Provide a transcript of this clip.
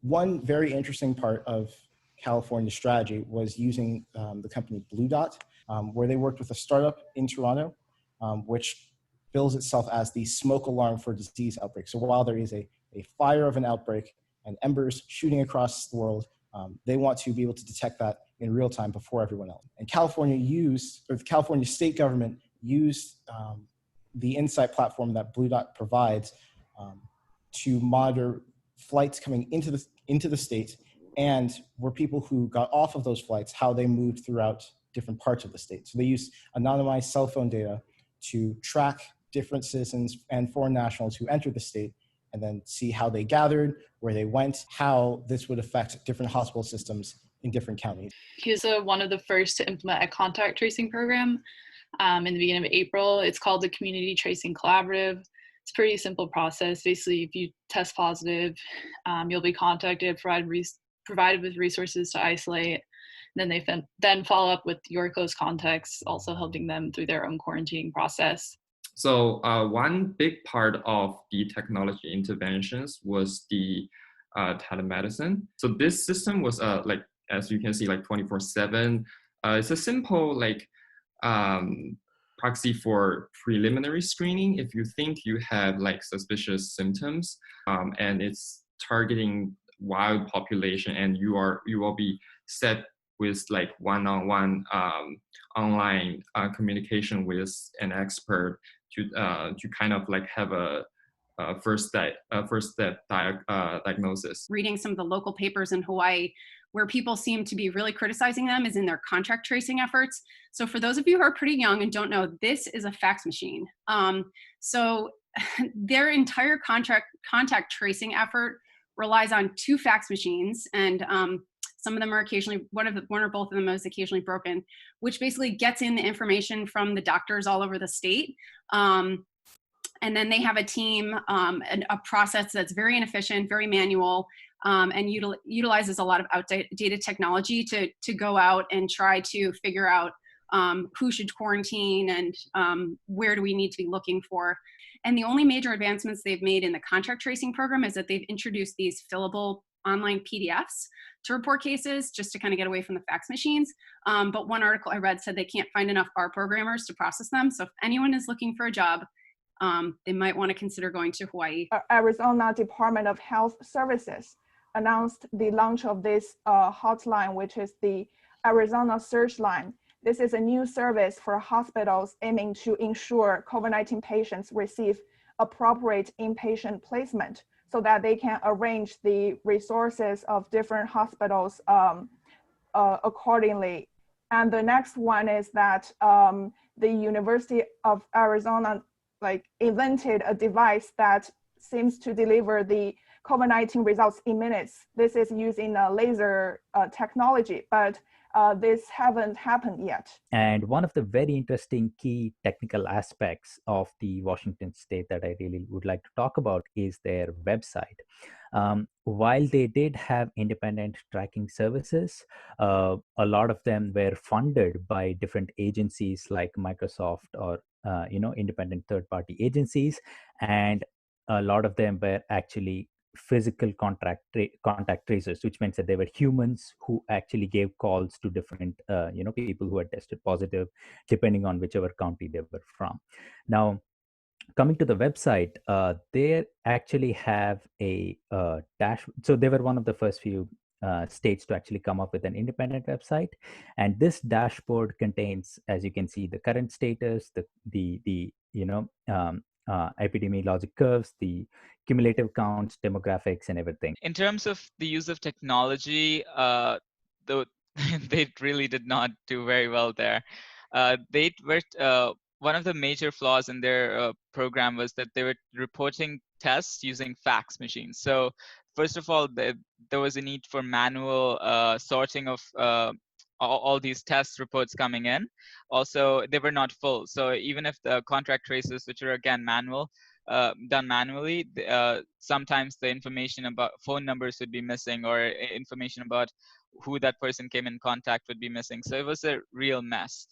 One very interesting part of California's strategy was using the company Blue Dot, where they worked with a startup in Toronto, which bills itself as the smoke alarm for disease outbreak. So while there is a fire of an outbreak and embers shooting across the world, they want to be able to detect that in real time before everyone else. And the California state government used the Insight platform that Blue Dot provides to monitor flights coming into the state, and were people who got off of those flights, how they moved throughout different parts of the state. So they used anonymized cell phone data to track different citizens and foreign nationals who entered the state, and then see how they gathered, where they went, how this would affect different hospital systems in different counties. He was one of the first to implement a contact tracing program in the beginning of April. It's called the Community Tracing Collaborative. It's a pretty simple process. Basically, if you test positive, you'll be contacted, provided with resources to isolate. And then they then follow up with your close contacts, also helping them through their own quarantining process. So one big part of the technology interventions was the telemedicine. So this system was like, as you can see, like 24/7. It's a simple proxy for preliminary screening if you think you have like suspicious symptoms, and it's targeting wild population, and you will be set with like one-on-one online communication with an expert to kind of like have a first step diagnosis. Reading some of the local papers in Hawaii, where people seem to be really criticizing them is in their contact tracing efforts. So for those of you who are pretty young and don't know, this is a fax machine. So their entire contact tracing effort relies on 2 fax machines, and some of them are occasionally, one or both of them is occasionally broken, which basically gets in the information from the doctors all over the state. And then they have a team, a process that's very inefficient, very manual, and utilizes a lot of outdated technology to go out and try to figure out who should quarantine and where do we need to be looking for. And the only major advancements they've made in the contact tracing program is that they've introduced these fillable online PDFs to report cases, just to kind of get away from the fax machines. But one article I read said they can't find enough R programmers to process them. So if anyone is looking for a job, they might want to consider going to Hawaii. Arizona Department of Health Services announced the launch of this hotline, which is the Arizona Search Line. This is a new service for hospitals aiming to ensure COVID-19 patients receive appropriate inpatient placement so that they can arrange the resources of different hospitals accordingly. And the next one is that the University of Arizona invented a device that seems to deliver the COVID-19 results in minutes. This is using a laser technology, but this haven't happened yet. And one of the very interesting key technical aspects of the Washington state that I really would like to talk about is their website. While they did have independent tracking services, a lot of them were funded by different agencies like Microsoft or independent third-party agencies, and a lot of them were actually physical contact tracers, which means that they were humans who actually gave calls to different people who had tested positive, depending on whichever county they were from. Now, coming to the website, they actually have a dash. So they were one of the first few states to actually come up with an independent website, and this dashboard contains, as you can see, the current status, the epidemiologic curves, the cumulative counts, demographics, and everything. In terms of the use of technology, they really did not do very well there. They were one of the major flaws in their program was that they were reporting tests using fax machines. So first of all, there was a need for manual sorting of all these test reports coming in. Also, they were not full. So even if the contract traces, which are again manual, done manually, sometimes the information about phone numbers would be missing, or information about who that person came in contact would be missing. So it was a real mess.